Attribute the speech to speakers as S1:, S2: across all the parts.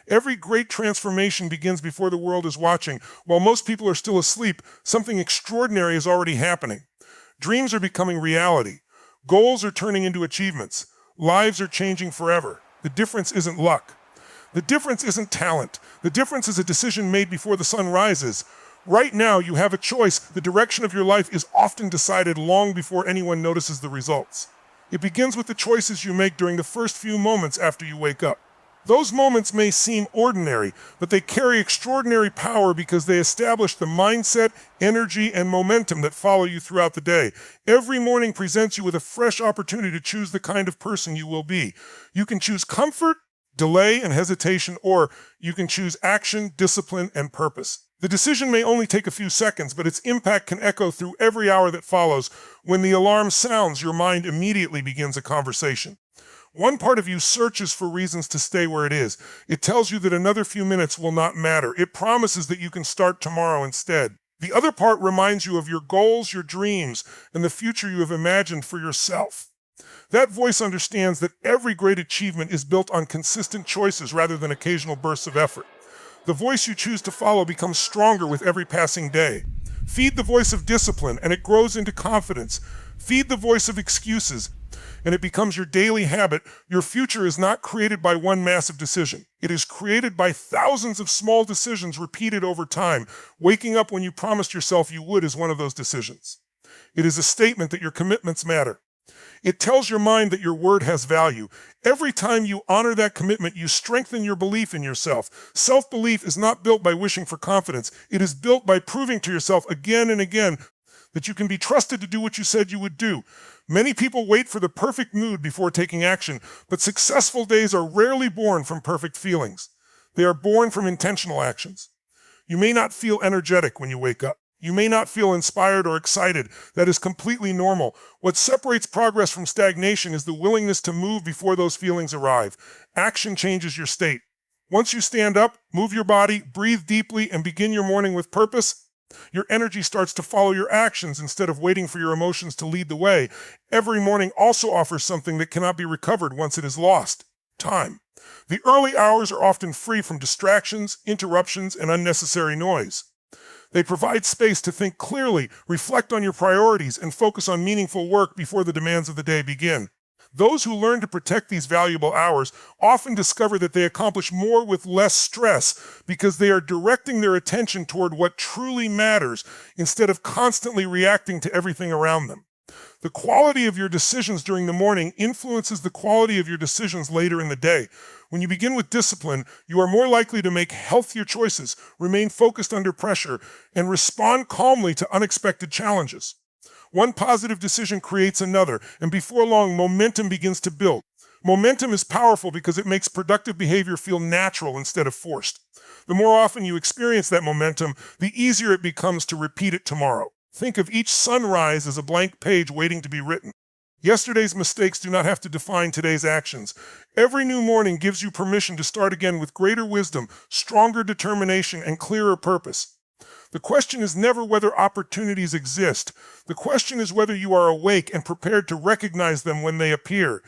S1: Every great transformation begins before the world is watching. While most people are still asleep, something extraordinary is already happening. Dreams are becoming reality. Goals are turning into achievements. Lives are changing forever. The difference isn't luck. The difference isn't talent. The difference is a decision made before the sun rises. Right now, you have a choice. The direction of your life is often decided long before anyone notices the results. It begins with the choices you make during the first few moments after you wake up. Those moments may seem ordinary, but they carry extraordinary power because they establish the mindset, energy, and momentum that follow you throughout the day. Every morning presents you with a fresh opportunity to choose the kind of person you will be. You can choose comfort, delay, and hesitation, or you can choose action, discipline, and purpose. The decision may only take a few seconds, but its impact can echo through every hour that follows. When the alarm sounds, your mind immediately begins a conversation. One part of you searches for reasons to stay where it is. It tells you that another few minutes will not matter. It promises that you can start tomorrow instead. The other part reminds you of your goals, your dreams, and the future you have imagined for yourself. That voice understands that every great achievement is built on consistent choices rather than occasional bursts of effort. The voice you choose to follow becomes stronger with every passing day. Feed the voice of discipline, and it grows into confidence. Feed the voice of excuses, and it becomes your daily habit. Your future is not created by one massive decision. It is created by thousands of small decisions repeated over time. Waking up when you promised yourself you would is one of those decisions. It is a statement that your commitments matter. It tells your mind that your word has value. Every time you honor that commitment, you strengthen your belief in yourself. Self-belief is not built by wishing for confidence. It is built by proving to yourself again and again that you can be trusted to do what you said you would do. Many people wait for the perfect mood before taking action, but successful days are rarely born from perfect feelings. They are born from intentional actions. You may not feel energetic when you wake up. You may not feel inspired or excited. That is completely normal. What separates progress from stagnation is the willingness to move before those feelings arrive. Action changes your state. Once you stand up, move your body, breathe deeply, and begin your morning with purpose, your energy starts to follow your actions instead of waiting for your emotions to lead the way. Every morning also offers something that cannot be recovered once it is lost: time. The early hours are often free from distractions, interruptions, and unnecessary noise. They provide space to think clearly, reflect on your priorities, and focus on meaningful work before the demands of the day begin. Those who learn to protect these valuable hours often discover that they accomplish more with less stress because they are directing their attention toward what truly matters instead of constantly reacting to everything around them. The quality of your decisions during the morning influences the quality of your decisions later in the day. When you begin with discipline, you are more likely to make healthier choices, remain focused under pressure, and respond calmly to unexpected challenges. One positive decision creates another, and before long, momentum begins to build. Momentum is powerful because it makes productive behavior feel natural instead of forced. The more often you experience that momentum, the easier it becomes to repeat it tomorrow. Think of each sunrise as a blank page waiting to be written. Yesterday's mistakes do not have to define today's actions. Every new morning gives you permission to start again with greater wisdom, stronger determination, and clearer purpose. The question is never whether opportunities exist. The question is whether you are awake and prepared to recognize them when they appear.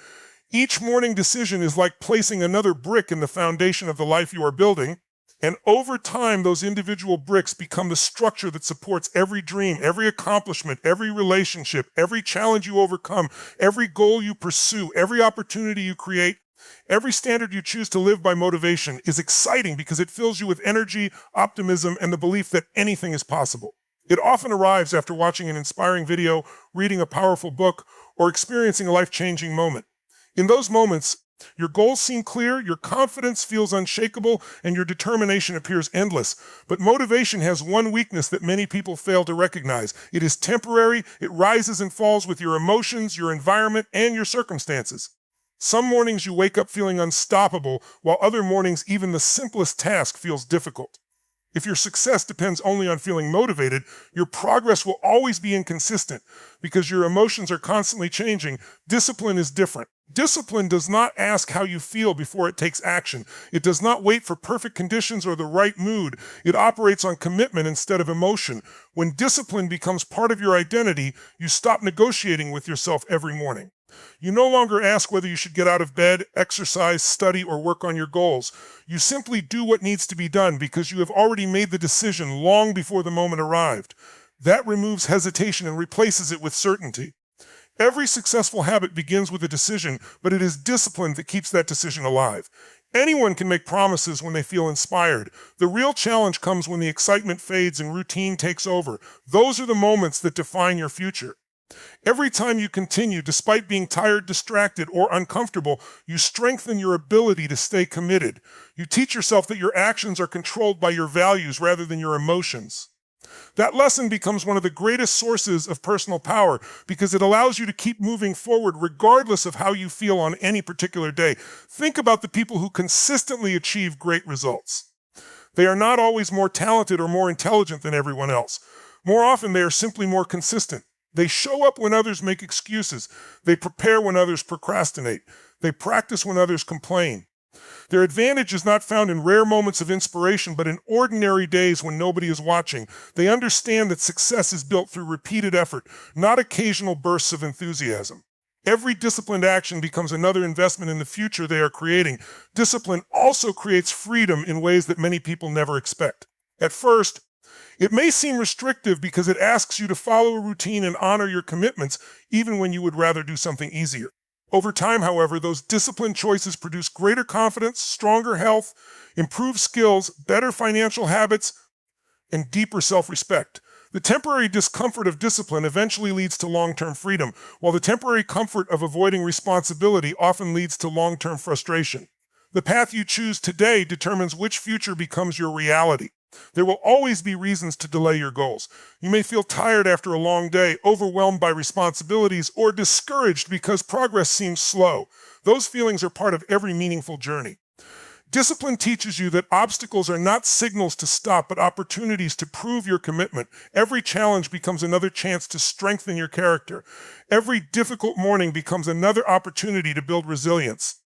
S1: Each morning decision is like placing another brick in the foundation of the life you are building. And over time, those individual bricks become the structure that supports every dream, every accomplishment, every relationship, every challenge you overcome, every goal you pursue, every opportunity you create. Every standard you choose to live by. Motivation is exciting because it fills you with energy, optimism, and the belief that anything is possible. It often arrives after watching an inspiring video, reading a powerful book, or experiencing a life-changing moment. In those moments, your goals seem clear, your confidence feels unshakable, and your determination appears endless. But motivation has one weakness that many people fail to recognize. It is temporary, it rises and falls with your emotions, your environment, and your circumstances. Some mornings you wake up feeling unstoppable, while other mornings even the simplest task feels difficult. If your success depends only on feeling motivated, your progress will always be inconsistent because your emotions are constantly changing. Discipline is different. Discipline does not ask how you feel before it takes action. It does not wait for perfect conditions or the right mood. It operates on commitment instead of emotion. When discipline becomes part of your identity, you stop negotiating with yourself every morning. You no longer ask whether you should get out of bed, exercise, study, or work on your goals. You simply do what needs to be done because you have already made the decision long before the moment arrived. That removes hesitation and replaces it with certainty. Every successful habit begins with a decision, but it is discipline that keeps that decision alive. Anyone can make promises when they feel inspired. The real challenge comes when the excitement fades and routine takes over. Those are the moments that define your future. Every time you continue, despite being tired, distracted, or uncomfortable, you strengthen your ability to stay committed. You teach yourself that your actions are controlled by your values rather than your emotions. That lesson becomes one of the greatest sources of personal power because it allows you to keep moving forward regardless of how you feel on any particular day. Think about the people who consistently achieve great results. They are not always more talented or more intelligent than everyone else. More often, they are simply more consistent. They show up when others make excuses. They prepare when others procrastinate. They practice when others complain. Their advantage is not found in rare moments of inspiration, but in ordinary days when nobody is watching. They understand that success is built through repeated effort, not occasional bursts of enthusiasm. Every disciplined action becomes another investment in the future they are creating. Discipline also creates freedom in ways that many people never expect. At first, it may seem restrictive because it asks you to follow a routine and honor your commitments, even when you would rather do something easier. Over time, however, those disciplined choices produce greater confidence, stronger health, improved skills, better financial habits, and deeper self-respect. The temporary discomfort of discipline eventually leads to long-term freedom, while the temporary comfort of avoiding responsibility often leads to long-term frustration. The path you choose today determines which future becomes your reality. There will always be reasons to delay your goals. You may feel tired after a long day, overwhelmed by responsibilities, or discouraged because progress seems slow. Those feelings are part of every meaningful journey. Discipline teaches you that obstacles are not signals to stop, but opportunities to prove your commitment. Every challenge becomes another chance to strengthen your character. Every difficult morning becomes another opportunity to build resilience.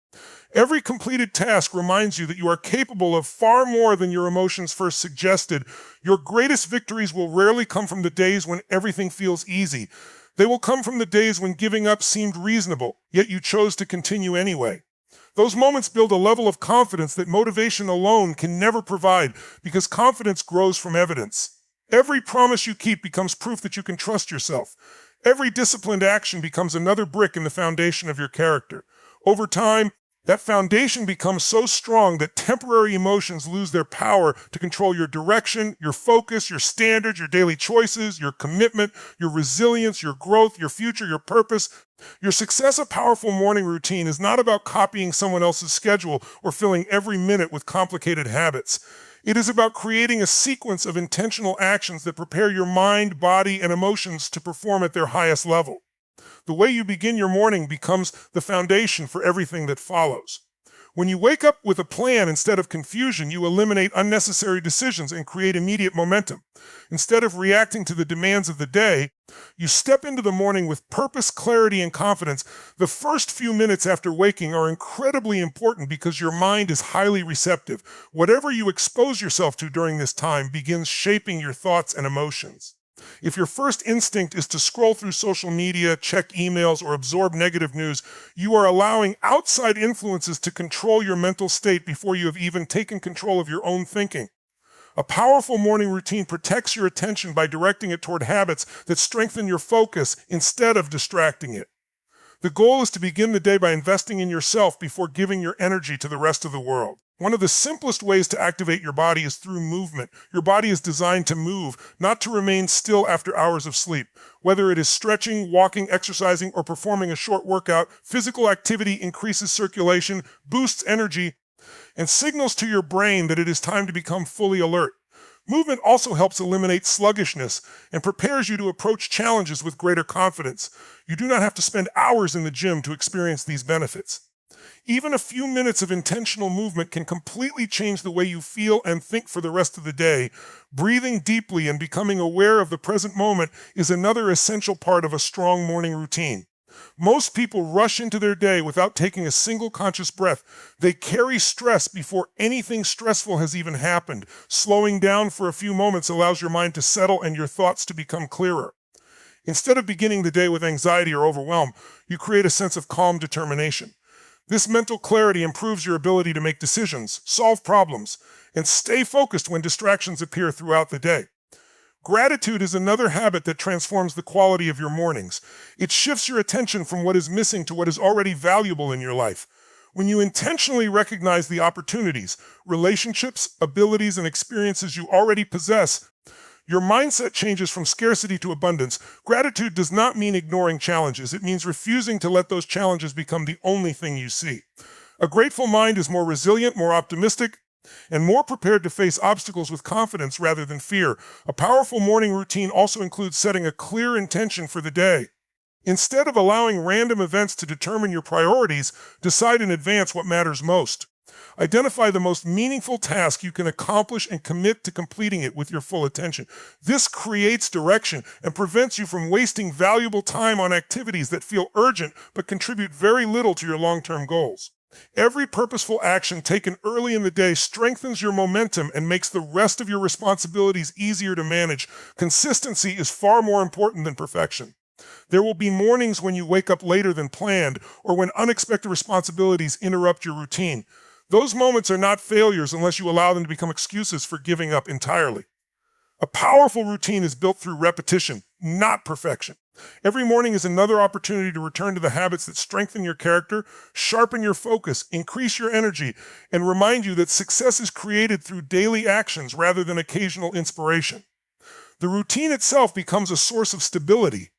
S1: Every completed task reminds you that you are capable of far more than your emotions first suggested. Your greatest victories will rarely come from the days when everything feels easy. They will come from the days when giving up seemed reasonable, yet you chose to continue anyway. Those moments build a level of confidence that motivation alone can never provide, because confidence grows from evidence. Every promise you keep becomes proof that you can trust yourself. Every disciplined action becomes another brick in the foundation of your character. Over time, that foundation becomes so strong that temporary emotions lose their power to control your direction, your focus, your standards, your daily choices, your commitment, your resilience, your growth, your future, your purpose. Your success of powerful morning routine is not about copying someone else's schedule or filling every minute with complicated habits. It is about creating a sequence of intentional actions that prepare your mind, body, and emotions to perform at their highest level. The way you begin your morning becomes the foundation for everything that follows. When you wake up with a plan instead of confusion, you eliminate unnecessary decisions and create immediate momentum. Instead of reacting to the demands of the day, you step into the morning with purpose, clarity, and confidence. The first few minutes after waking are incredibly important because your mind is highly receptive. Whatever you expose yourself to during this time begins shaping your thoughts and emotions. If your first instinct is to scroll through social media, check emails, or absorb negative news, you are allowing outside influences to control your mental state before you have even taken control of your own thinking. A powerful morning routine protects your attention by directing it toward habits that strengthen your focus instead of distracting it. The goal is to begin the day by investing in yourself before giving your energy to the rest of the world. One of the simplest ways to activate your body is through movement. Your body is designed to move, not to remain still after hours of sleep. Whether it is stretching, walking, exercising, or performing a short workout, physical activity increases circulation, boosts energy, and signals to your brain that it is time to become fully alert. Movement also helps eliminate sluggishness and prepares you to approach challenges with greater confidence. You do not have to spend hours in the gym to experience these benefits. Even a few minutes of intentional movement can completely change the way you feel and think for the rest of the day. Breathing deeply and becoming aware of the present moment is another essential part of a strong morning routine. Most people rush into their day without taking a single conscious breath. They carry stress before anything stressful has even happened. Slowing down for a few moments allows your mind to settle and your thoughts to become clearer. Instead of beginning the day with anxiety or overwhelm, you create a sense of calm determination. This mental clarity improves your ability to make decisions, solve problems, and stay focused when distractions appear throughout the day. Gratitude is another habit that transforms the quality of your mornings. It shifts your attention from what is missing to what is already valuable in your life. When you intentionally recognize the opportunities, relationships, abilities, and experiences you already possess, your mindset changes from scarcity to abundance. Gratitude does not mean ignoring challenges. It means refusing to let those challenges become the only thing you see. A grateful mind is more resilient, more optimistic, and more prepared to face obstacles with confidence rather than fear. A powerful morning routine also includes setting a clear intention for the day. Instead of allowing random events to determine your priorities, decide in advance what matters most. Identify the most meaningful task you can accomplish and commit to completing it with your full attention. This creates direction and prevents you from wasting valuable time on activities that feel urgent but contribute very little to your long-term goals. Every purposeful action taken early in the day strengthens your momentum and makes the rest of your responsibilities easier to manage. Consistency is far more important than perfection. There will be mornings when you wake up later than planned or when unexpected responsibilities interrupt your routine. Those moments are not failures unless you allow them to become excuses for giving up entirely. A powerful routine is built through repetition, not perfection. Every morning is another opportunity to return to the habits that strengthen your character, sharpen your focus, increase your energy, and remind you that success is created through daily actions rather than occasional inspiration. The routine itself becomes a source of stability,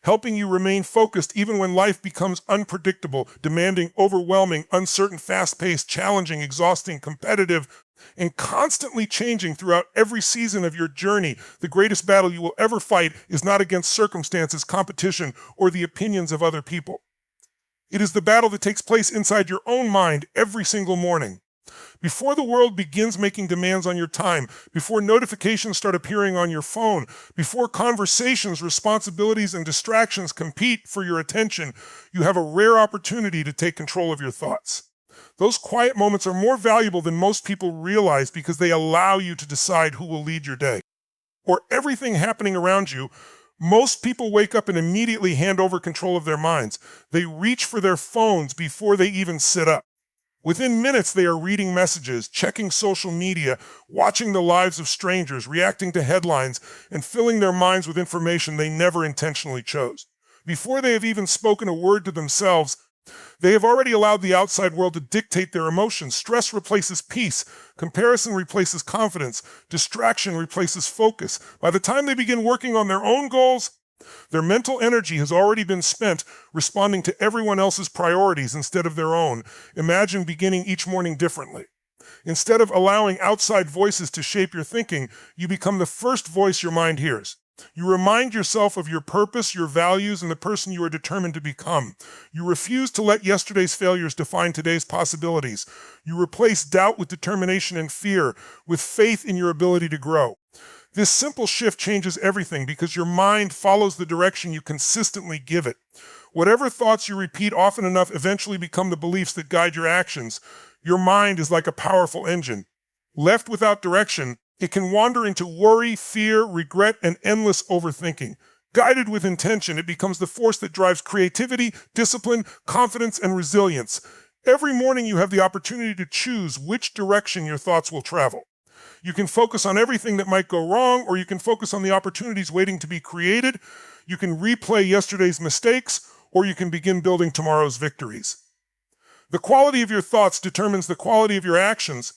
S1: helping you remain focused even when life becomes unpredictable, demanding, overwhelming, uncertain, fast-paced, challenging, exhausting, competitive, and constantly changing throughout every season of your journey. The greatest battle you will ever fight is not against circumstances, competition, or the opinions of other people. It is the battle that takes place inside your own mind every single morning. Before the world begins making demands on your time, before notifications start appearing on your phone, before conversations, responsibilities, and distractions compete for your attention, you have a rare opportunity to take control of your thoughts. Those quiet moments are more valuable than most people realize because they allow you to decide who will lead your day. Or everything happening around you, most people wake up and immediately hand over control of their minds. They reach for their phones before they even sit up. Within minutes, they are reading messages, checking social media, watching the lives of strangers, reacting to headlines, and filling their minds with information they never intentionally chose. Before they have even spoken a word to themselves, they have already allowed the outside world to dictate their emotions. Stress replaces peace. Comparison replaces confidence. Distraction replaces focus. By the time they begin working on their own goals, their mental energy has already been spent responding to everyone else's priorities instead of their own. Imagine beginning each morning differently. Instead of allowing outside voices to shape your thinking, you become the first voice your mind hears. You remind yourself of your purpose, your values, and the person you are determined to become. You refuse to let yesterday's failures define today's possibilities. You replace doubt with determination and fear, with faith in your ability to grow. This simple shift changes everything because your mind follows the direction you consistently give it. Whatever thoughts you repeat often enough eventually become the beliefs that guide your actions. Your mind is like a powerful engine. Left without direction, it can wander into worry, fear, regret, and endless overthinking. Guided with intention, it becomes the force that drives creativity, discipline, confidence, and resilience. Every morning you have the opportunity to choose which direction your thoughts will travel. You can focus on everything that might go wrong, or you can focus on the opportunities waiting to be created. You can replay yesterday's mistakes, or you can begin building tomorrow's victories. The quality of your thoughts determines the quality of your actions,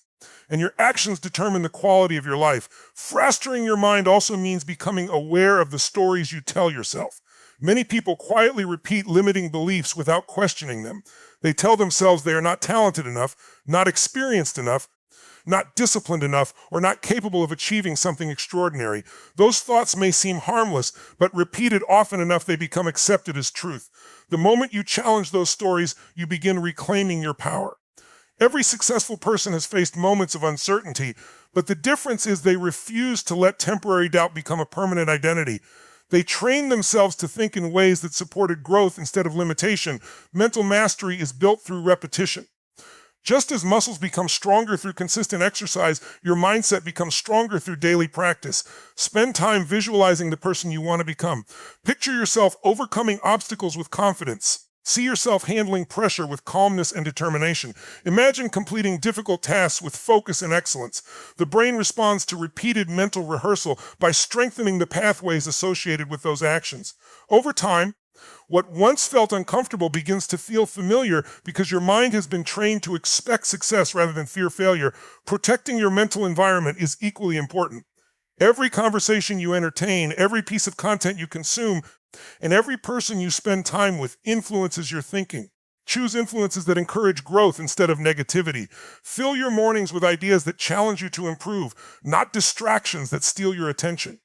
S1: and your actions determine the quality of your life. Fostering your mind also means becoming aware of the stories you tell yourself. Many people quietly repeat limiting beliefs without questioning them. They tell themselves they are not talented enough, not experienced enough, not disciplined enough, or not capable of achieving something extraordinary. Those thoughts may seem harmless, but repeated often enough they become accepted as truth. The moment you challenge those stories, you begin reclaiming your power. Every successful person has faced moments of uncertainty, but the difference is they refuse to let temporary doubt become a permanent identity. They trained themselves to think in ways that supported growth instead of limitation. Mental mastery is built through repetition. Just as muscles become stronger through consistent exercise, your mindset becomes stronger through daily practice. Spend time visualizing the person you want to become. Picture yourself overcoming obstacles with confidence. See yourself handling pressure with calmness and determination. Imagine completing difficult tasks with focus and excellence. The brain responds to repeated mental rehearsal by strengthening the pathways associated with those actions. Over time, what once felt uncomfortable begins to feel familiar because your mind has been trained to expect success rather than fear failure. Protecting your mental environment is equally important. Every conversation you entertain, every piece of content you consume, and every person you spend time with influences your thinking. Choose influences that encourage growth instead of negativity. Fill your mornings with ideas that challenge you to improve, not distractions that steal your attention.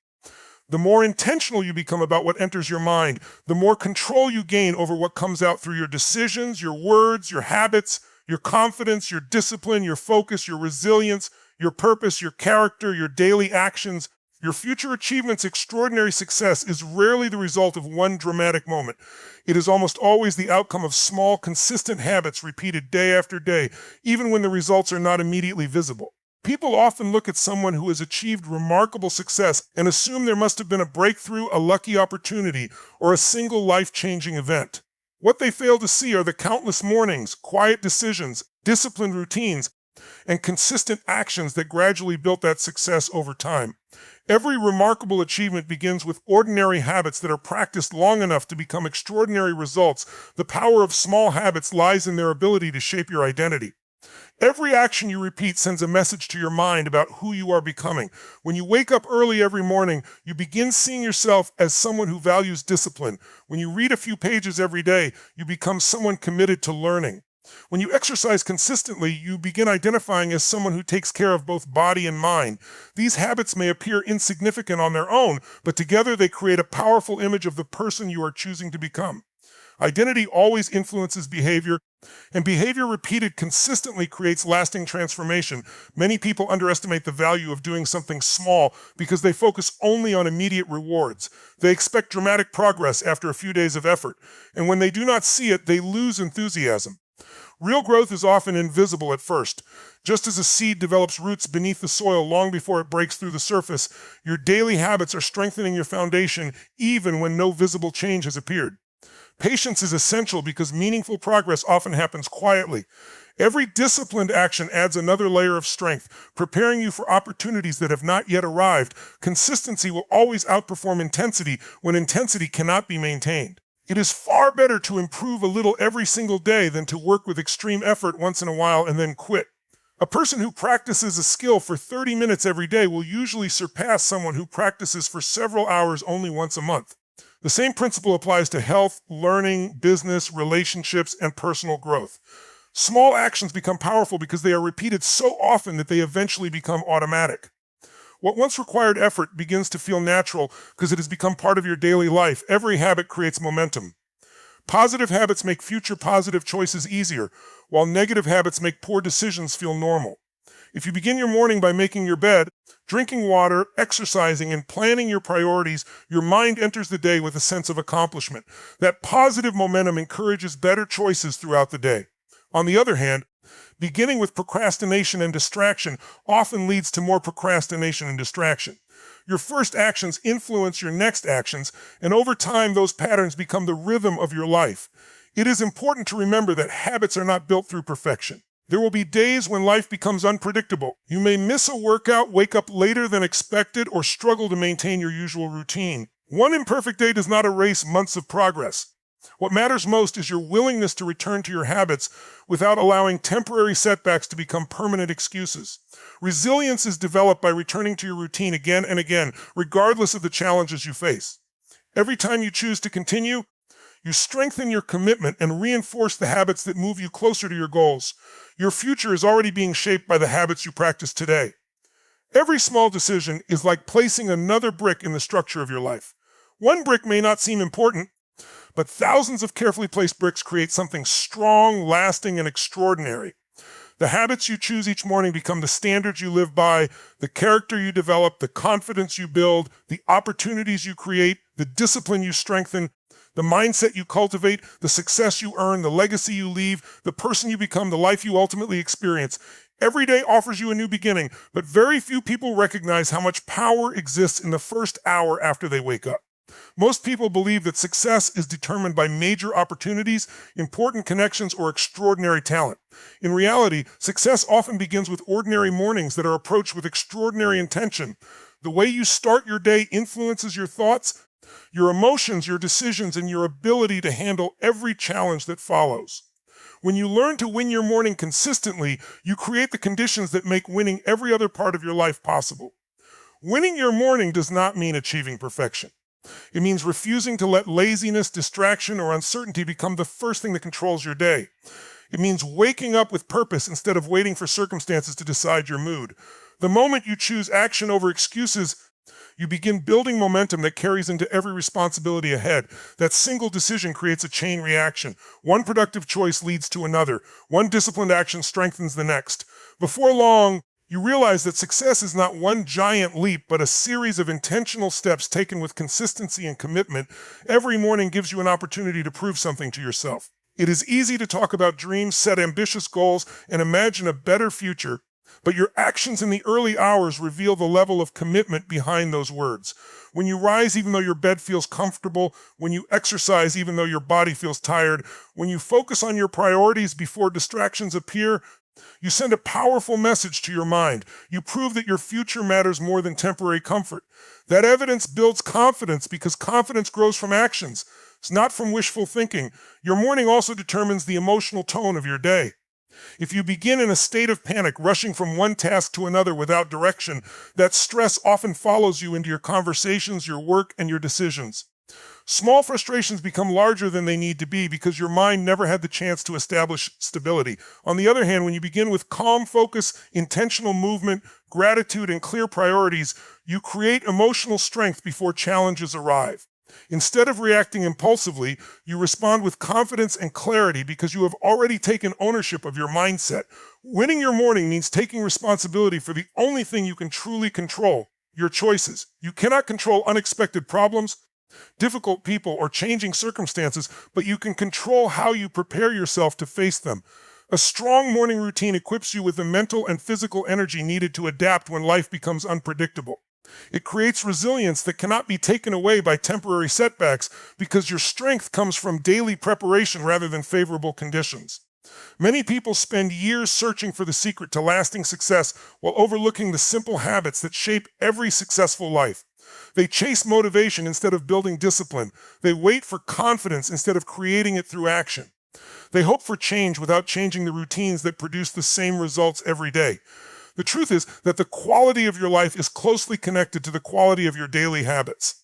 S1: The more intentional you become about what enters your mind, the more control you gain over what comes out through your decisions, your words, your habits, your confidence, your discipline, your focus, your resilience, your purpose, your character, your daily actions. Your future achievements' extraordinary success is rarely the result of one dramatic moment. It is almost always the outcome of small, consistent habits repeated day after day, even when the results are not immediately visible. People often look at someone who has achieved remarkable success and assume there must have been a breakthrough, a lucky opportunity, or a single life-changing event. What they fail to see are the countless mornings, quiet decisions, disciplined routines, and consistent actions that gradually built that success over time. Every remarkable achievement begins with ordinary habits that are practiced long enough to become extraordinary results. The power of small habits lies in their ability to shape your identity. Every action you repeat sends a message to your mind about who you are becoming. When you wake up early every morning, you begin seeing yourself as someone who values discipline. When you read a few pages every day, you become someone committed to learning. When you exercise consistently, you begin identifying as someone who takes care of both body and mind. These habits may appear insignificant on their own, but together they create a powerful image of the person you are choosing to become. Identity always influences behavior, and behavior repeated consistently creates lasting transformation. Many people underestimate the value of doing something small because they focus only on immediate rewards. They expect dramatic progress after a few days of effort, and when they do not see it, they lose enthusiasm. Real growth is often invisible at first. Just as a seed develops roots beneath the soil long before it breaks through the surface, your daily habits are strengthening your foundation even when no visible change has appeared. Patience is essential because meaningful progress often happens quietly. Every disciplined action adds another layer of strength, preparing you for opportunities that have not yet arrived. Consistency will always outperform intensity when intensity cannot be maintained. It is far better to improve a little every single day than to work with extreme effort once in a while and then quit. A person who practices a skill for 30 minutes every day will usually surpass someone who practices for several hours only once a month. The same principle applies to health, learning, business, relationships, and personal growth. Small actions become powerful because they are repeated so often that they eventually become automatic. What once required effort begins to feel natural because it has become part of your daily life. Every habit creates momentum. Positive habits make future positive choices easier, while negative habits make poor decisions feel normal. If you begin your morning by making your bed, drinking water, exercising, and planning your priorities, your mind enters the day with a sense of accomplishment. That positive momentum encourages better choices throughout the day. On the other hand, beginning with procrastination and distraction often leads to more procrastination and distraction. Your first actions influence your next actions, and over time those patterns become the rhythm of your life. It is important to remember that habits are not built through perfection. There will be days when life becomes unpredictable. You may miss a workout, wake up later than expected, or struggle to maintain your usual routine. One imperfect day does not erase months of progress. What matters most is your willingness to return to your habits without allowing temporary setbacks to become permanent excuses. Resilience is developed by returning to your routine again and again, regardless of the challenges you face. Every time you choose to continue, you strengthen your commitment and reinforce the habits that move you closer to your goals. Your future is already being shaped by the habits you practice today. Every small decision is like placing another brick in the structure of your life. One brick may not seem important, but thousands of carefully placed bricks create something strong, lasting, and extraordinary. The habits you choose each morning become the standards you live by, the character you develop, the confidence you build, the opportunities you create, the discipline you strengthen. The mindset you cultivate, the success you earn, the legacy you leave, the person you become, the life you ultimately experience. Every day offers you a new beginning, but very few people recognize how much power exists in the first hour after they wake up. Most people believe that success is determined by major opportunities, important connections, or extraordinary talent. In reality, success often begins with ordinary mornings that are approached with extraordinary intention. The way you start your day influences your thoughts, your emotions, your decisions, and your ability to handle every challenge that follows. When you learn to win your morning consistently, you create the conditions that make winning every other part of your life possible. Winning your morning does not mean achieving perfection. It means refusing to let laziness, distraction, or uncertainty become the first thing that controls your day. It means waking up with purpose instead of waiting for circumstances to decide your mood. The moment you choose action over excuses, you begin building momentum that carries into every responsibility ahead. That single decision creates a chain reaction. One productive choice leads to another. One disciplined action strengthens the next. Before long, you realize that success is not one giant leap, but a series of intentional steps taken with consistency and commitment. Every morning gives you an opportunity to prove something to yourself. It is easy to talk about dreams, set ambitious goals, and imagine a better future, but your actions in the early hours reveal the level of commitment behind those words. When you rise even though your bed feels comfortable, when you exercise even though your body feels tired, when you focus on your priorities before distractions appear, you send a powerful message to your mind. You prove that your future matters more than temporary comfort. That evidence builds confidence because confidence grows from actions. It's not from wishful thinking. Your morning also determines the emotional tone of your day. If you begin in a state of panic, rushing from one task to another without direction, that stress often follows you into your conversations, your work, and your decisions. Small frustrations become larger than they need to be because your mind never had the chance to establish stability. On the other hand, when you begin with calm focus, intentional movement, gratitude, and clear priorities, you create emotional strength before challenges arrive. Instead of reacting impulsively, you respond with confidence and clarity because you have already taken ownership of your mindset. Winning your morning means taking responsibility for the only thing you can truly control, your choices. You cannot control unexpected problems, difficult people, or changing circumstances, but you can control how you prepare yourself to face them. A strong morning routine equips you with the mental and physical energy needed to adapt when life becomes unpredictable. It creates resilience that cannot be taken away by temporary setbacks because your strength comes from daily preparation rather than favorable conditions. Many people spend years searching for the secret to lasting success while overlooking the simple habits that shape every successful life. They chase motivation instead of building discipline. They wait for confidence instead of creating it through action. They hope for change without changing the routines that produce the same results every day. The truth is that the quality of your life is closely connected to the quality of your daily habits.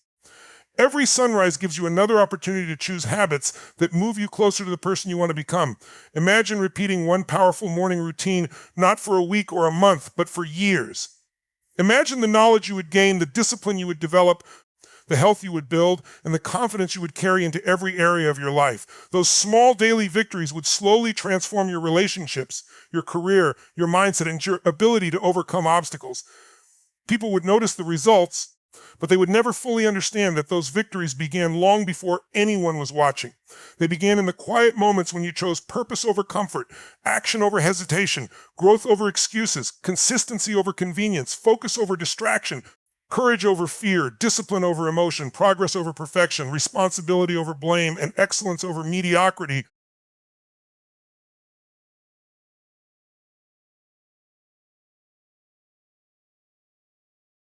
S1: Every sunrise gives you another opportunity to choose habits that move you closer to the person you want to become. Imagine repeating one powerful morning routine, not for a week or a month, but for years. Imagine the knowledge you would gain, the discipline you would develop, the health you would build, and the confidence you would carry into every area of your life. Those small daily victories would slowly transform your relationships, your career, your mindset, and your ability to overcome obstacles. People would notice the results, but they would never fully understand that those victories began long before anyone was watching. They began in the quiet moments when you chose purpose over comfort, action over hesitation, growth over excuses, consistency over convenience, focus over distraction, courage over fear, discipline over emotion, progress over perfection, responsibility over blame, and excellence over mediocrity.